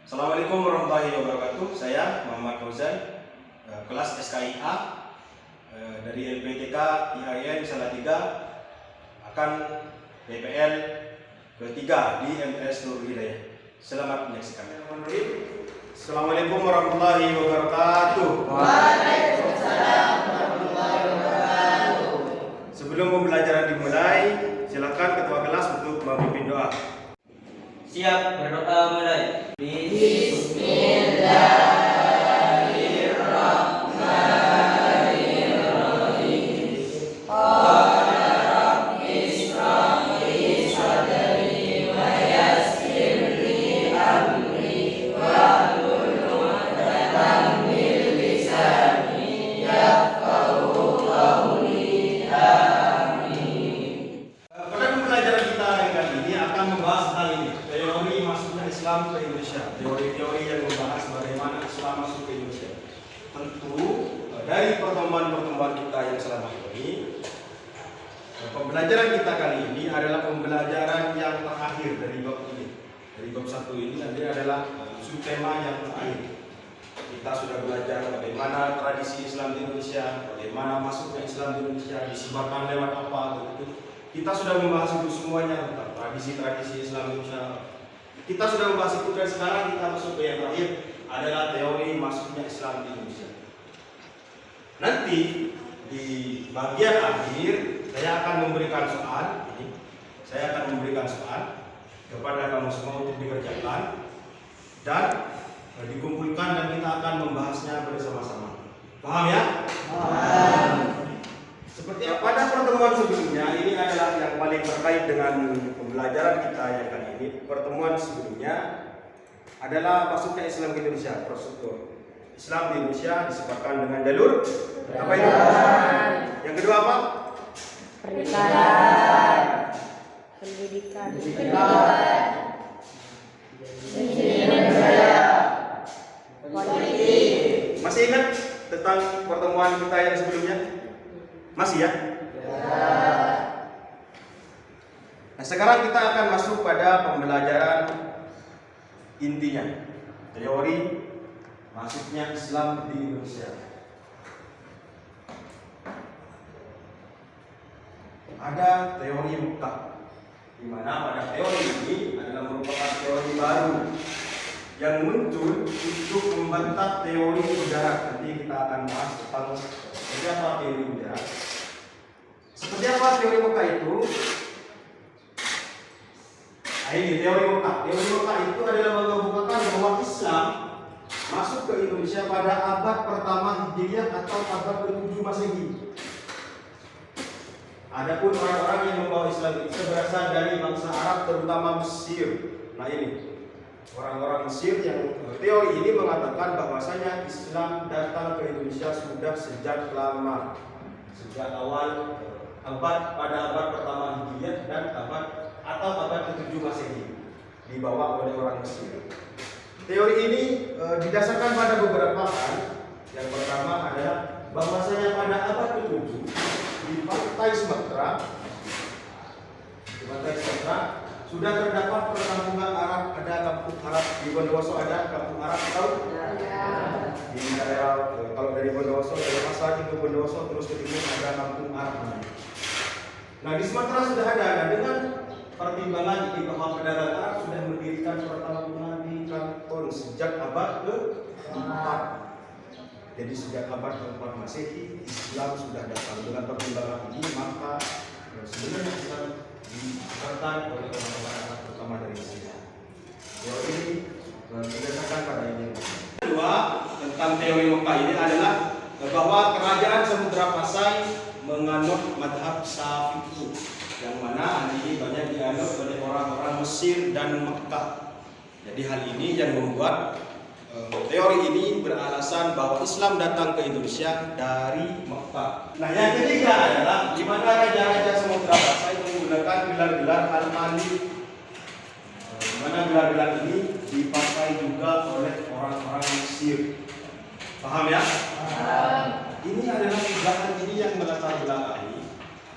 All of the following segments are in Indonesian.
Assalamualaikum warahmatullahi wabarakatuh. Saya Muhammad Fauzan, kelas SKIA dari LPTK IAIN Salatiga, akan PPL ketiga di MTS Nurul Hidayah. Selamat menyaksikan. Assalamualaikum warahmatullahi wabarakatuh. Waalaikumsalam warahmatullahi wabarakatuh. Sebelum pembelajaran dimulai, silakan ketua kelas untuk memimpin doa. Siap, berdoa mulai. Islam ke Indonesia, teori-teori yang membahas bagaimana Islam masuk ke Indonesia. Tentu dari pertemuan-pertemuan kita yang selama ini, pembelajaran kita kali ini adalah pembelajaran yang terakhir dari bab ini. Dari bab 1 ini nanti adalah subtema yang terakhir. Kita sudah belajar bagaimana tradisi Islam di Indonesia, bagaimana masuknya Islam di Indonesia, disebarkan lewat apa begitu. Kita sudah membahas itu semuanya tentang tradisi-tradisi Islam di Indonesia. Kita sudah membahas itu, dan sekarang kita masuk ke yang terakhir adalah teori masuknya Islam di Indonesia. Nanti di bagian akhir saya akan memberikan soal ini. Saya akan memberikan soal kepada kamu semua untuk dikerjakan dan dikumpulkan, dan kita akan membahasnya bersama-sama. Paham ya? Paham. Seperti pada pertemuan sebelumnya, ini adalah yang paling terkait dengan pembelajaran kita yang kali ini. Pertemuan sebelumnya adalah masuknya Islam ke Indonesia, prosedur Islam di Indonesia disebabkan dengan jalur apa itu? Yang kedua apa? Pendidikan. Politik. Masih ingat tentang pertemuan kita yang sebelumnya? Masih ya? Nah, sekarang kita akan masuk pada pembelajaran intinya, teori masuknya Islam di Indonesia. Ada teori Mekah, di mana pada teori ini adalah merupakan teori baru yang muncul untuk membantah teori mudarat. Nanti kita akan bahas tentang seperti apa teori mudarat. Seperti apa teori Mekah itu? Nah, ini teori Mekah. Teori Mekah itu adalah mengemukakan bahwa Islam masuk ke Indonesia pada abad pertama Hijriah atau abad ke-7 Masehi. Adapun orang-orang yang membawa Islam itu berasal dari bangsa Arab, terutama Mesir. Nah, ini orang-orang Mesir yang teori ini mengatakan bahwasanya Islam datang ke Indonesia sudah sejak lama, sejak awal pada abad pertama Hijriah dan abad ke-7 Masehi, dibawa oleh orang Mesir. Teori ini didasarkan pada beberapa hal. Yang pertama adalah bahwasanya pada abad ke-7 di pantai Sumatera sudah terdapat perkampungan Arab. Ada kampung Arab di Bondowoso, ada kampung Arab tahu? Di daerah kalau dari Bondowoso, dari Pasar itu Bondowoso terus ke timur ada kampung Arab. Nah, di Sumatera sudah ada. Nah, dengan pertimbangan ini bahwa kedatangan Arab sudah mendirikan perkampungan di Kanton sejak abad ke-4. Jadi sejak abad ke-4 Masehi Islam sudah datang. Dengan pertimbangan ini maka sebenarnya Islam disertai oleh orang-orang Arab pertama dari Mesir. Teori ini berdasarkan pada ini. Kedua, tentang teori Mekah ini adalah bahwa kerajaan Samudra Pasai menganut madhab Syafi'i, yang mana ini banyak dianut oleh orang-orang Mesir dan Mekah. Jadi hal ini yang membuat teori ini beralasan bahwa Islam datang ke Indonesia dari Mekah. Nah, yang ketiga adalah di mana raja-raja Samudra Pasai menggunakan gelar-gelar Al-Malik, di mana gelar-gelar ini dipakai juga oleh orang-orang Mesir. Paham ya? Paham. Ini adalah bahan ini yang melatar belakangi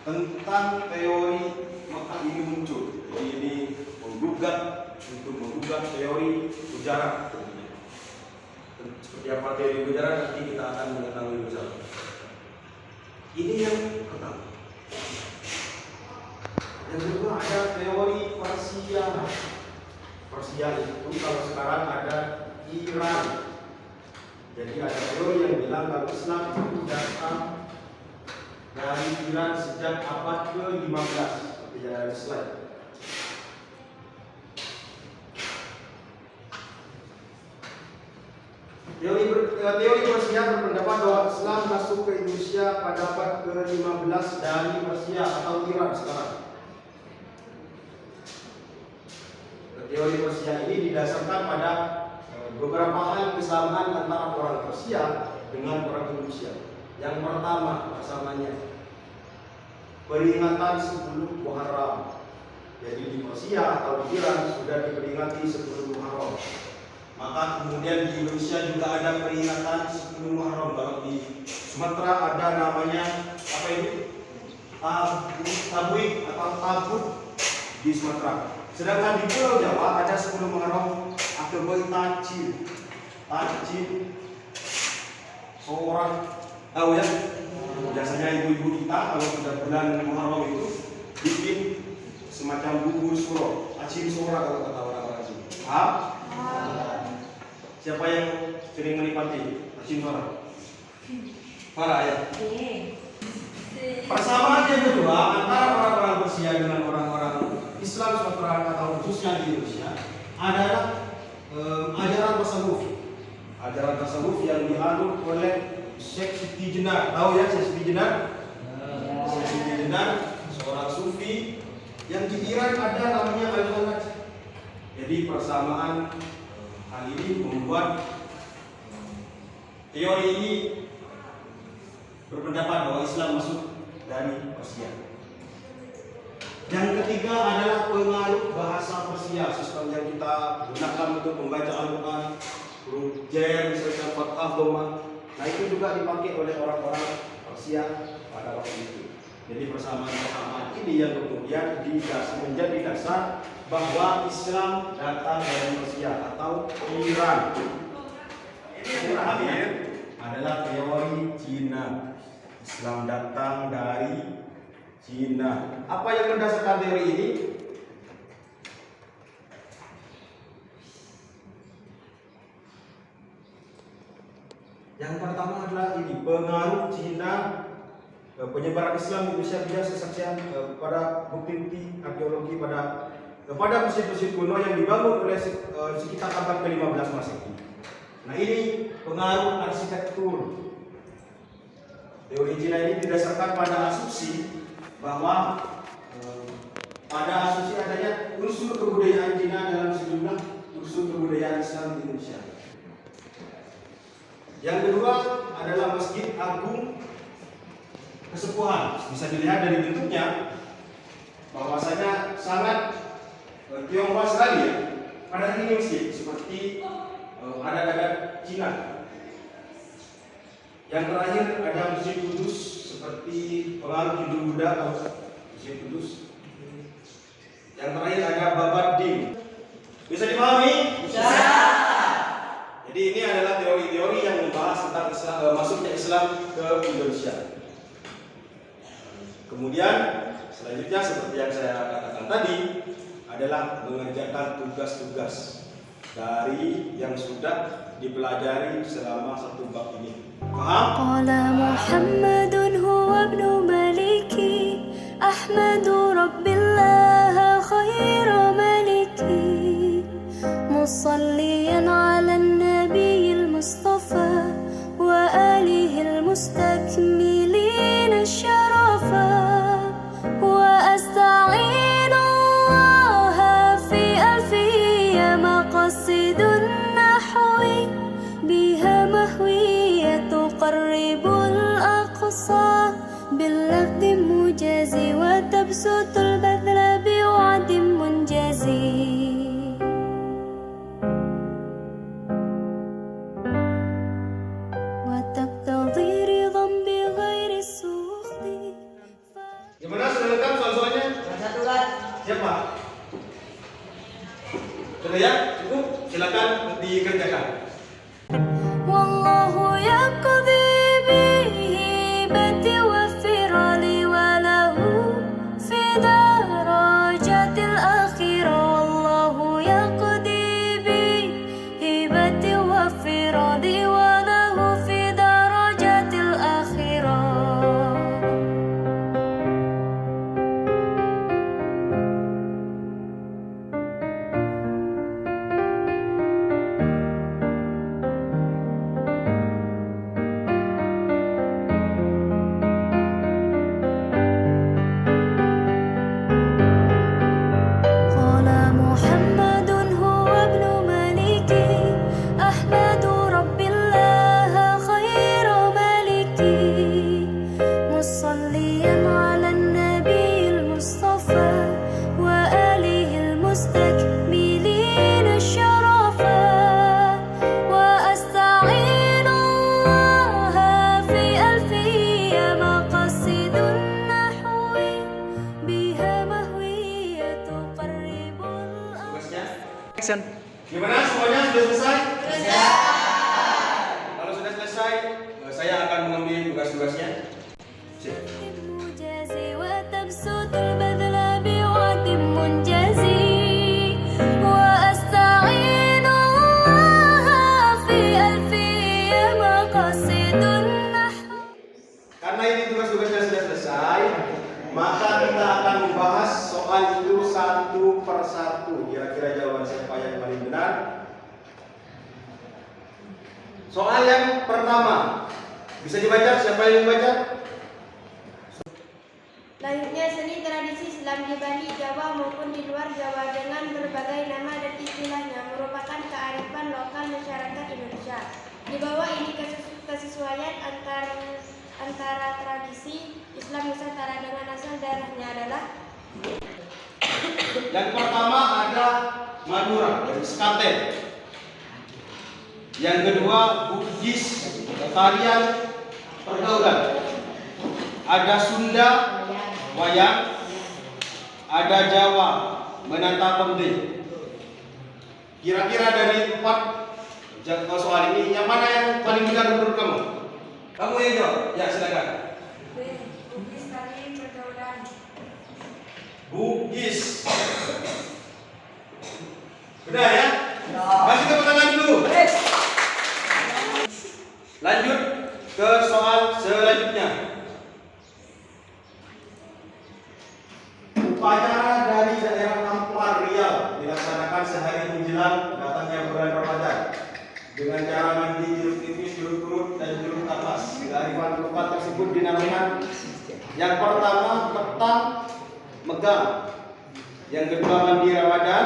tentang teori Mekah ini muncul. Jadi ini menggugat untuk mengubah teori ujaran. Seperti apa teori ujaran nanti kita akan mengetahui bersama. Ini yang pertama. Yang kedua ada teori parsial. Parsial itu kalau sekarang ada Iran. Jadi ada teori yang bilang kalau Islam itu datang dari Iran sejak abad ke-15. Seperti yang ada di slide. Teori Persia berpendapat bahwa Islam masuk ke Indonesia pada abad ke-15 dari Persia atau Iran sekarang. Teori Persia ini didasarkan pada beberapa hal kesamaan antara orang Persia dengan orang Indonesia. Yang pertama kesamaannya peringatan sebelum Muharram. Jadi di Persia atau di Iran sudah diperingati sebelum Muharram. Maka kemudian di Indonesia juga ada peringatan sebelum Muharram. Kalau di Sumatera ada namanya apa ini? Tabuik atau tabut di Sumatera. Sedangkan di Pulau Jawa ada sebelum Muharram akeboi tajin. Tajin seorang tahu ya? Biasanya ibu-ibu kita kalau sudah bulan Muharram itu bikin semacam bubur suro, acin sora kalau kata orang-orang sini. Siapa yang sering menikmati acin sora? Farah ya. Persamaan yang kedua antara orang-orang Persia dengan orang-orang Islam Sumatera atau khususnya di Indonesia adalah ajaran tasawuf. Ajaran tasawuf yang dianut oleh Syekh Siti Jenar. Tahu ya Syekh Siti Jenar? Syekh Siti Jenar seorang sufi yang di Iran ada namanya Al-Khalaj. Jadi persamaan hal ini membuat teori ini berpendapat bahwa Islam masuk dari Persia. Yang ketiga adalah pengaruh bahasa Persia, sistem yang kita gunakan untuk membaca Al-Quran, huruf J, misalnya Fathah, Dhamma. Nah itu juga dipakai oleh orang-orang Persia pada waktu itu. Jadi persamaan-persamaan ini yang kemudian menjadi dasar bahwa Islam datang dari Persia atau Iran. Ini yang terakhir adalah teori Cina. Islam datang dari Cina. Apa yang mendasarkan teori ini? Yang pertama adalah ini pengaruh Cina, penyebaran Islam di Indonesia via kesaksian pada bukti-bukti arkeologi pada mesjid-mesjid kuno yang dibangun oleh sekitar abad ke-15 Masehi. Nah ini pengaruh arsitektur. Teori Cina ini didasarkan pada asumsi bahwa pada asumsi adanya unsur kebudayaan Cina dalam sejumlah unsur kebudayaan Islam di Indonesia. Yang kedua adalah Masjid Agung Kesepuhan. Bisa dilihat dari bentuknya bahwasanya sangat Tionghoa sekali ya. Pada ini masjid seperti adat-adat Cina. Yang terakhir ada Masjid Kudus seperti pengaruh Hindu Buddha atau Masjid Kudus. Yang terakhir ada Babad-Din. Bisa dipahami? Bisa. Jadi ini adalah teori-teori yang membahas tentang masuknya Islam ke Indonesia. Kemudian selanjutnya seperti yang saya katakan tadi adalah mengerjakan tugas-tugas dari yang sudah dipelajari selama satu bab ini. Paham? Qala Muhammadun huwa ibnu maliki Ahmadu Rabbillah khaira maliki Musalliyan ala nabiyil Mustafa Wa alihil mustakmilin syarafa Wa asta'inu Allah fi alfiyya maqasidun nahwi Biha mahwiyya tuqarribul aqsa باللفظ مجازي وتبسط البذل بوعد منجزي وتقتضي رضا بغير السخط. Gimana sudah lengkap soal-soalnya? Satu kan? Siapa? tiga. والله يقضي بهبتي وفرالي وله في درجات الآخرة والله يقضي بهبتي وفرالي وله في درجات الآخرة قال محمد هو ابن ملكي أحمد رب الله خير ملكي مصليا على النبي المصطفى وآله المستكملين الشرفا وأستعين الله في ألفية مقاصد النحو بها مهوية تقرب Tugasnya. Action. Gimana semuanya sudah selesai? Selesai. Kalau sudah selesai, saya akan mengambil tugas-tugasnya. Sip. مجازي وتبسط البذل بوعد منجزي وأستعين الله في ألفية مقاصد النحو Karena ini tugas-tugasnya sudah selesai, maka kita akan membahas soal itu satu per satu. Kira-kira jawaban siapa yang paling benar? Soal yang pertama, bisa dibaca? Siapa yang membaca? Lahirnya seni tradisi Islam di Bali, Jawa maupun di luar Jawa dengan berbagai nama dan istilahnya merupakan kearifan lokal masyarakat Indonesia. Di bawah ini kesesuaian antara tradisi Islam Nusantara dengan asal daerahnya adalah Yang pertama ada Madura, dari Sekaten. Yang kedua Bugis, tarian pergaulan. Ada Sunda, wayang. Ada Jawa, menata pemde. Kira-kira dari 4 soal ini, yang mana yang paling benar menurut kamu? Kamu yang jawab? Ya, silakan. Bugis tari pergaulan. Bugis. Benar ya? Kasih tepuk tangan dulu. Lanjut ke soal selanjutnya. Upacara dari daerah Ampar Riau dilaksanakan sehari menjelang datangnya bulan Ramadan dengan cara mandi jeruk nipis, jeruk purut, dan jeruk tapas. Kearifan lokal tersebut dinamakan yang pertama petang megang, yang kedua mandi Ramadan,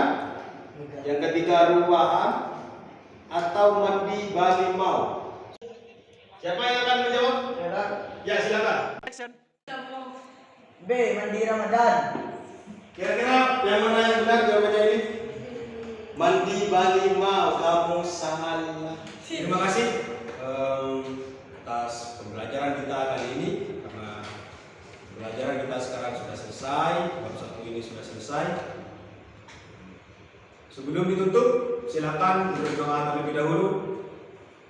yang ketiga ruwahan, atau mandi balimau. Siapa yang akan menjawab? Ya, silakan. Action. B. Mandi Ramadan. Kira-kira yang mana yang benar jawabannya ini? Mandi balimau. Kamu salah. Terima kasih atas pembelajaran kita kali ini. Karena pembelajaran kita sekarang sudah selesai, bab 1 ini sudah selesai. Sebelum ditutup, silakan berdoa terlebih dahulu.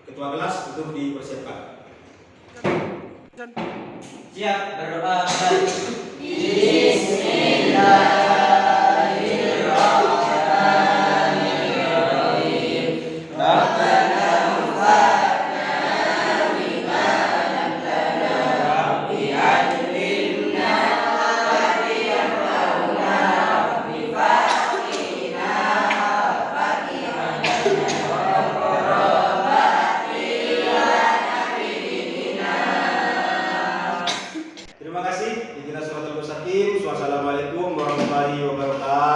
Ketua kelas untuk dipersiapkan. Siap berdoa mulai. Terima kasih. Wassalamualaikum warahmatullahi wabarakatuh.